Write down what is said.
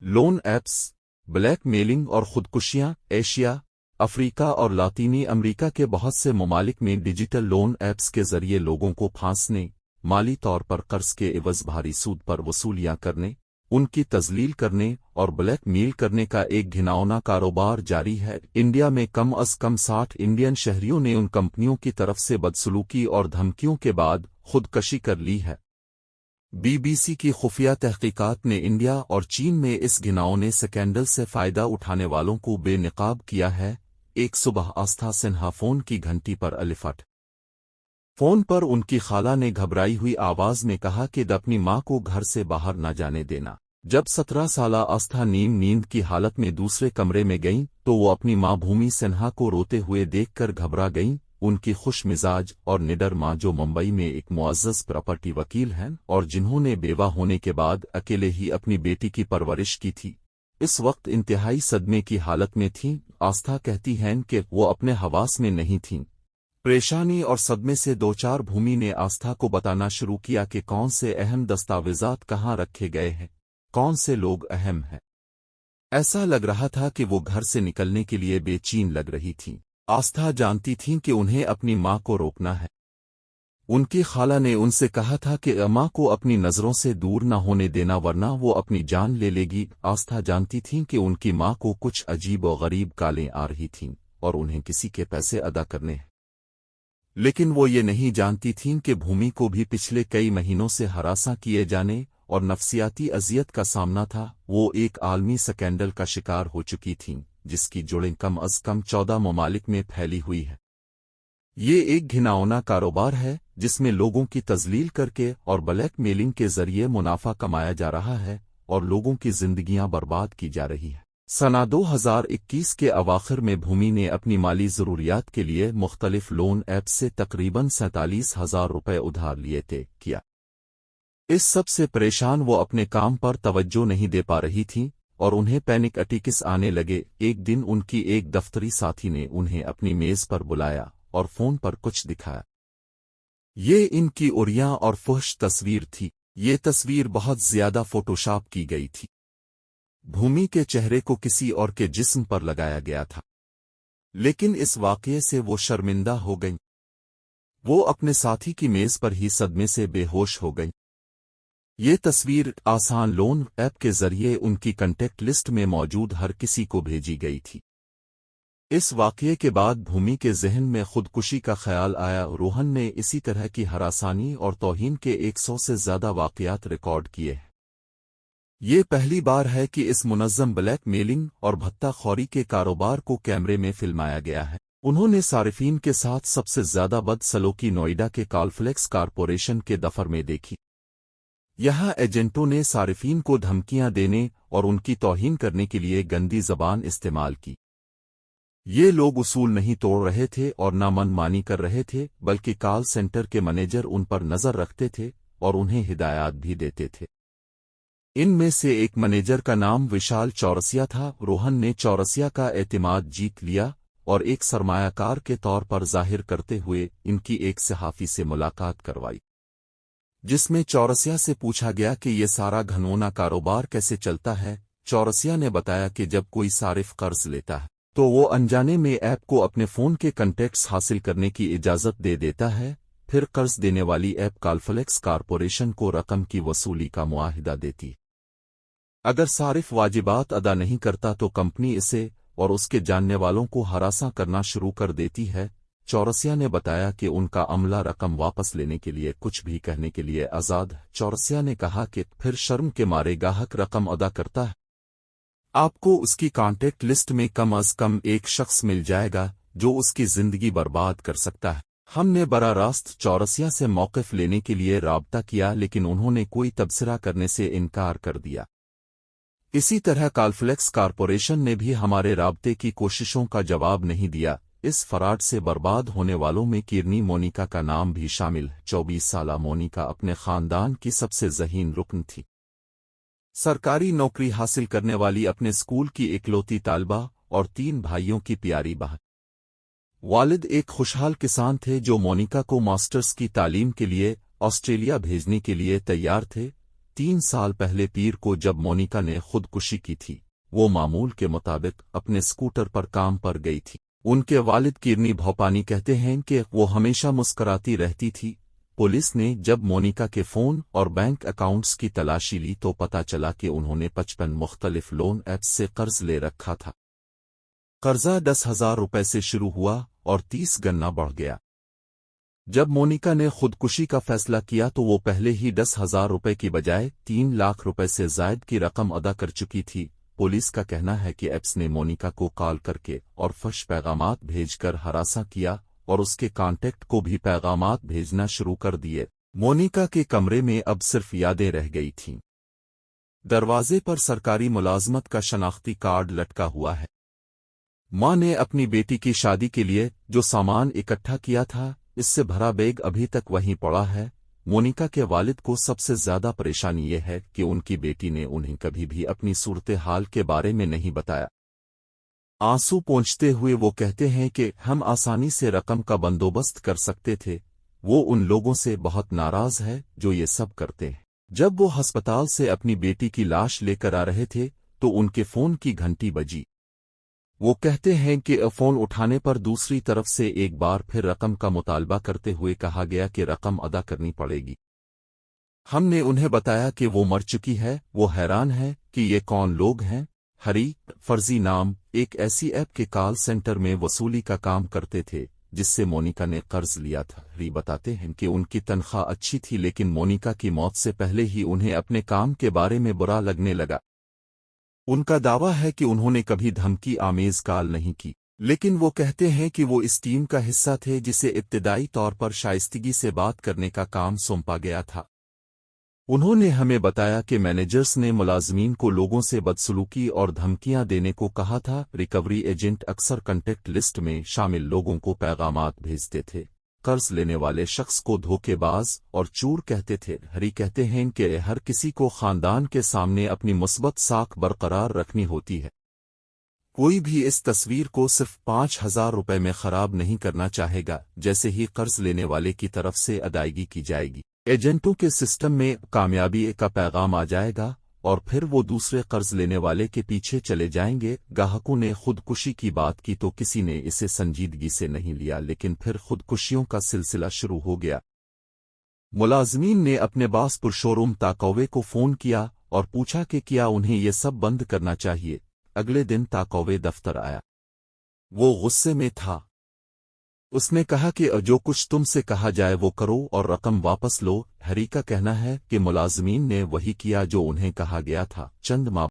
Loan apps, black mailing और खुदकुशियां। Asia, Africa और लातीनी America के बहुत से ममालिक में डिजिटल लोन ऐप्स के जरिए लोगों को फांसने, माली तौर पर कर्ज के एवज भारी सूद पर वसूलियां करने, उनकी तजलील करने और ब्लैक मेल करने का एक घिनौना कारोबार जारी है। इंडिया में कम अज कम 60 इंडियन शहरियों ने उन कंपनियों की तरफ से बदसलूकी और धमकियों के बाद खुदकशी कर ली है। बीबीसी की खुफिया तहकीकात ने इंडिया और चीन में इस घिनौने स्कैंडल से फायदा उठाने वालों को बेनकाब किया है। एक सुबह आस्था सिन्हा फोन की घंटी पर अलिफट। फोन पर उनकी खाला ने घबराई हुई आवाज में कहा कि अपनी मां को घर से बाहर न जाने देना। जब 17 साला आस्था नींद की हालत में दूसरे कमरे में गईं तो वो अपनी मां भूमि सिन्हा को रोते हुए देखकर घबरा गईं। उनकी खुश मिजाज और निडर मां, जो मुंबई में एक मुअज़्ज़ज़ प्रॉपर्टी वकील हैं और जिन्होंने बेवा होने के बाद अकेले ही अपनी बेटी की परवरिश की थी, इस वक्त इंतहाई सदमे की हालत में थीं। आस्था कहती हैं कि वो अपने हवास में नहीं थीं। परेशानी और सदमे से दो चार भूमि ने आस्था को बताना शुरू किया कि कौन से अहम दस्तावेजात कहाँ रखे गए हैं, कौन से लोग अहम हैं। ऐसा लग रहा था कि वो घर से निकलने के लिए बेचैन लग रही थीं। आस्था जानती थीं कि उन्हें अपनी मां को रोकना है। उनकी खाला ने उनसे कहा था कि मां को अपनी नजरों से दूर न होने देना वरना वो अपनी जान ले लेगी। आस्था जानती थीं कि उनकी मां को कुछ अजीब और गरीब कालें आ रही थीं और उन्हें किसी के पैसे अदा करने हैं। लेकिन वो ये नहीं जानती थीं कि भूमि को भी पिछले कई महीनों से हरासा किए जाने और नफसियाती अजियत का सामना था। वो एक आलमी स्कैंडल का शिकार हो चुकी थीं जिसकी जुड़ें कम अज कम 14 ममालिक में फैली हुई है। ये एक घिनौना कारोबार है जिसमें लोगों की तजलील करके और ब्लैक मेलिंग के जरिए मुनाफा कमाया जा रहा है और लोगों की जिंदगियां बर्बाद की जा रही है। सना 2021 के अवाखिर में भूमि ने अपनी माली ज़रूरियात के लिए मुख्तलिफ लोन ऐप से तकरीबन 47,000 रुपये उधार लिए थे। इस सब से परेशान वो अपने काम पर तवज्जो नहीं दे पा रही थीं और उन्हें पैनिक अटैक्स आने लगे। एक दिन उनकी एक दफ्तरी साथी ने उन्हें अपनी मेज पर बुलाया और फोन पर कुछ दिखाया। ये इनकी उरियां और फुहश तस्वीर थी। ये तस्वीर बहुत ज्यादा फोटोशॉप की गई थी। भूमि के चेहरे को किसी और के जिस्म पर लगाया गया था, लेकिन इस वाकये से वो शर्मिंदा हो गईं। वो अपने साथी की मेज पर ही सदमे से बेहोश हो गईं। ये तस्वीर आसान लोन ऐप के जरिए उनकी कॉन्टेक्ट लिस्ट में मौजूद हर किसी को भेजी गई थी। इस वाकये के बाद भूमि के जहन में खुदकुशी का ख्याल आया। रोहन ने इसी तरह की हरासानी और तौहीन के 100 से ज्यादा वाकयात रिकॉर्ड किए हैं। ये पहली बार है कि इस मुनज़्ज़म ब्लैक मेलिंग और भत्ताखोरी के कारोबार को कैमरे में फिल्माया गया है। उन्होंने सारिफीन के साथ सबसे ज्यादा बदसलूकी नोएडा के कॉलफ्लेक्स कॉरपोरेशन के दफ्तर में देखी। यहाँ एजेंटों ने सारिफीन को धमकियां देने और उनकी तौहीन करने के लिए गंदी जबान इस्तेमाल की। ये लोग उसूल नहीं तोड़ रहे थे और न मनमानी कर रहे थे, बल्कि कॉल सेंटर के मैनेजर उन पर नजर रखते थे और उन्हें हिदायत भी देते थे। इनमें से एक मैनेजर का नाम विशाल चौरसिया था। रोहन ने चौरसिया का एतमाद जीत लिया और एक सरमायाकार के तौर पर जाहिर करते हुए इनकी एक सहाफ़ी से मुलाकात करवाई, जिसमें चौरसिया से पूछा गया कि ये सारा घनौना कारोबार कैसे चलता है। चौरसिया ने बताया कि जब कोई सारिफ कर्ज लेता है तो वो अनजाने में ऐप को अपने फोन के कॉन्टैक्ट्स हासिल करने की इजाजत दे देता है। फिर कर्ज देने वाली ऐप कॉलफ्लेक्स कॉरपोरेशन को रकम की वसूली का मुआहिदा देती। अगर सारिफ वाजिबात अदा नहीं करता तो कंपनी इसे और उसके जानने वालों को हरासा करना शुरू कर देती है। चौरसिया ने बताया कि उनका अमला रकम वापस लेने के लिए कुछ भी कहने के लिए आजाद है। चौरसिया ने कहा कि फिर शर्म के मारे ग्राहक रकम अदा करता है, आपको उसकी कॉन्टैक्ट लिस्ट में कम अज कम एक शख्स मिल जाएगा जो उसकी जिंदगी बर्बाद कर सकता है। हमने बरा रास्त चौरसिया से मौक़िफ़ लेने के लिए राब्ता किया, लेकिन उन्होंने कोई तबसरा करने से इनकार कर दिया। इसी तरह कॉलफ्लेक्स कॉरपोरेशन ने भी हमारे राब्ते की कोशिशों का जवाब नहीं दिया। इस फराड से बर्बाद होने वालों में किरनी मोनिका का नाम भी शामिल है। 24 साला मोनिका अपने खानदान की सबसे ज़हीन रुकन थी। सरकारी नौकरी हासिल करने वाली, अपने स्कूल की इकलौती तालिबा और 3 भाइयों की प्यारी बहन। वालिद एक खुशहाल किसान थे जो मोनिका को मास्टर्स की तालीम के लिए ऑस्ट्रेलिया भेजने के लिए तैयार थे। 3 साल पहले पीर को जब मोनिका ने खुदकुशी की थी, वो मामूल के मुताबिक अपने स्कूटर पर काम पर गई थी। उनके वालिद किरनी भोपानी कहते हैं कि वो हमेशा मुस्कराती रहती थी। पुलिस ने जब मोनिका के फ़ोन और बैंक अकाउंट्स की तलाशी ली तो पता चला कि उन्होंने 55 मुख्तलिफ लोन ऐप्स से कर्ज ले रखा था। कर्जा 10,000 रुपये से शुरू हुआ और 30 गुना बढ़ गया। जब मोनिका ने खुदकुशी का फैसला किया तो वो पहले ही 10,000 रुपये की बजाय 3 लाख रुपए से ज़ायद की रकम अदा कर चुकी थी। पुलिस का कहना है कि ऐप्स ने मोनिका को कॉल करके और फश पैगामात भेजकर हरासा किया और उसके कॉन्टैक्ट को भी पैगामात भेजना शुरू कर दिए। मोनिका के कमरे में अब सिर्फ यादें रह गई थीं। दरवाजे पर सरकारी मुलाजमत का शनाख्ती कार्ड लटका हुआ है। मां ने अपनी बेटी की शादी के लिए जो सामान इकट्ठा किया था, इससे भरा बैग अभी तक वहीं पड़ा है। मोनिका के वालिद को सबसे ज्यादा परेशानी ये है कि उनकी बेटी ने उन्हें कभी भी अपनी सूरत हाल के बारे में नहीं बताया। आंसू पोंछते हुए वो कहते हैं कि हम आसानी से रकम का बंदोबस्त कर सकते थे, वो उन लोगों से बहुत नाराज है जो ये सब करते हैं। जब वो अस्पताल से अपनी बेटी की लाश लेकर आ रहे थे तो उनके फोन की घंटी बजी। वो कहते हैं कि फोन उठाने पर दूसरी तरफ से एक बार फिर रकम का मुतालबा करते हुए कहा गया कि रकम अदा करनी पड़ेगी। हमने उन्हें बताया कि वो मर चुकी है। वो हैरान है कि ये कौन लोग हैं। हरी फर्जी नाम एक ऐसी ऐप के कॉल सेंटर में वसूली का काम करते थे जिससे मोनिका ने कर्ज लिया था। हरी बताते हैं कि उनकी तनख्वाह अच्छी थी, लेकिन मोनिका की मौत से पहले ही उन्हें अपने काम के बारे में बुरा लगने लगा। उनका दावा है कि उन्होंने कभी धमकी आमेज कॉल नहीं की, लेकिन वो कहते हैं कि वो इस टीम का हिस्सा थे जिसे इब्तिदाई तौर पर शाइस्तगी से बात करने का काम सौंपा गया था। उन्होंने हमें बताया कि मैनेजर्स ने मुलाजमीन को लोगों से बदसलूकी और धमकियां देने को कहा था। रिकवरी एजेंट अक्सर कॉन्टेक्ट लिस्ट में शामिल लोगों को पैगामात भेजते थे। कर्ज लेने वाले शख्स को धोखेबाज और चूर कहते थे। हरी कहते हैं कि हर किसी को खानदान के सामने अपनी मुस्बत साख बरकरार रखनी होती है। कोई भी इस तस्वीर को सिर्फ 5,000 रुपये में खराब नहीं करना चाहेगा। जैसे ही कर्ज लेने वाले की तरफ से अदायगी की जाएगी, एजेंटों के सिस्टम में कामयाबी का पैगाम आ जाएगा और फिर वो दूसरे कर्ज लेने वाले के पीछे चले जाएंगे। ग्राहकों ने खुदकुशी की बात की तो किसी ने इसे संजीदगी से नहीं लिया, लेकिन फिर खुदकुशियों का सिलसिला शुरू हो गया। मुलाजमीन ने अपने बासपुर शोरूम ताकौवे को फोन किया और पूछा कि क्या उन्हें ये सब बंद करना चाहिए। अगले दिन ताकौवे दफ्तर आया। वो गुस्से में था। उसने कहा कि जो कुछ तुमसे कहा जाए वो करो और रकम वापस लो। हरी का कहना है कि मुलाजमीन ने वही किया जो उन्हें कहा गया था। चंद माह